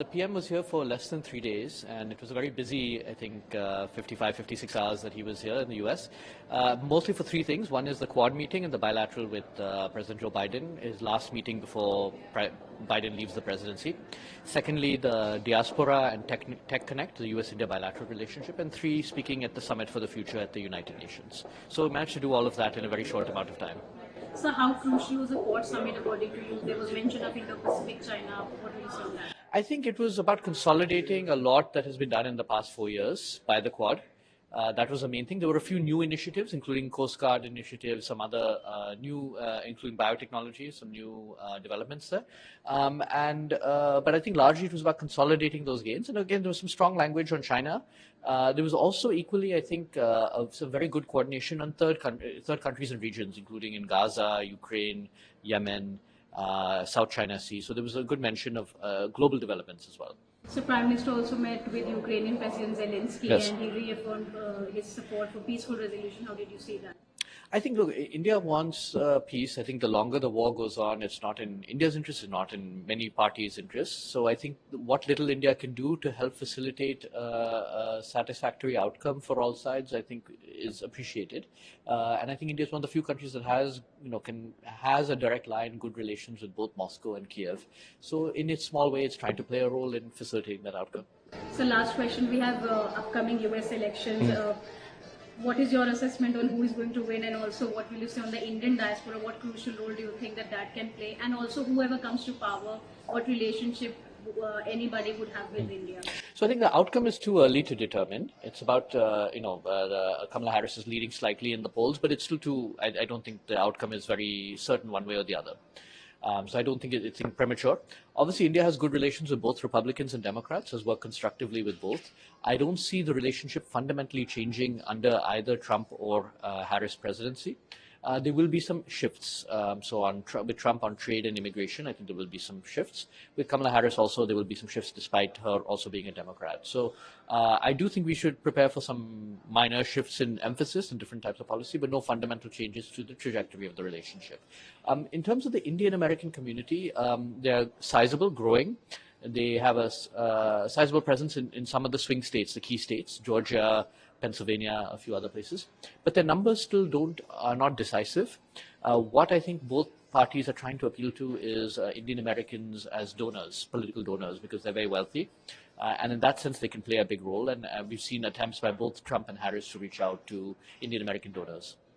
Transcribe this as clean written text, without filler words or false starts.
The PM was here for less than 3 days, and it was a very busy, I think, 55, 56 hours that he was here in the US, mostly for three things. One is the Quad meeting and the bilateral with President Joe Biden, his last meeting before Biden leaves the presidency. Secondly, the Diaspora and Tech Connect, the US-India bilateral relationship. And three, speaking at the Summit for the Future at the United Nations. So we managed to do all of that in a very short amount of time. So how crucial was the Quad summit according to you? There was mention of Indo-Pacific, China. What do you say on that? I think it was about consolidating a lot that has been done in the past 4 years by the Quad. That was the main thing. There were a few new initiatives, including Coast Guard initiatives, some other including biotechnology, some new developments there. But I think largely it was about consolidating those gains. And again, there was some strong language on China. There was also equally, I think, some very good coordination on third countries and regions, including in Gaza, Ukraine, Yemen, South China Sea. So there was a good mention of global developments as well. So Prime Minister also met with Ukrainian President Zelensky, Yes. and he reaffirmed his support for peaceful resolution. How did you see that? I think, look, India wants peace. I think the longer the war goes on, it's not in India's interest, it's not in many parties' interests. So I think what little India can do to help facilitate a satisfactory outcome for all sides, I think, is appreciated. And I think India is one of the few countries that has a direct line, good relations with both Moscow and Kiev. So in its small way, it's trying to play a role in facilitating that outcome. So last question, we have upcoming US elections. What is your assessment on who is going to win, and also what will you say on the Indian diaspora? What crucial role do you think that can play? And also whoever comes to power, what relationship anybody would have with India? So I think the outcome is too early to determine. It's about, Kamala Harris is leading slightly in the polls, but it's still too, I don't think the outcome is very certain one way or the other. So I don't think it's premature. Obviously, India has good relations with both Republicans and Democrats, has worked constructively with both. I don't see the relationship fundamentally changing under either Trump or Harris presidency. There will be some shifts. With Trump on trade and immigration, I think there will be some shifts. With Kamala Harris also, there will be some shifts despite her also being a Democrat. So I do think we should prepare for some minor shifts in emphasis and different types of policy, but no fundamental changes to the trajectory of the relationship. In terms of the Indian-American community, they're sizable, growing. They have a sizable presence in some of the swing states, the key states, Georgia, Pennsylvania, a few other places, but their numbers still are not decisive. What I think both parties are trying to appeal to is Indian Americans as donors, political donors, because they're very wealthy, and in that sense they can play a big role. And we've seen attempts by both Trump and Harris to reach out to Indian American donors.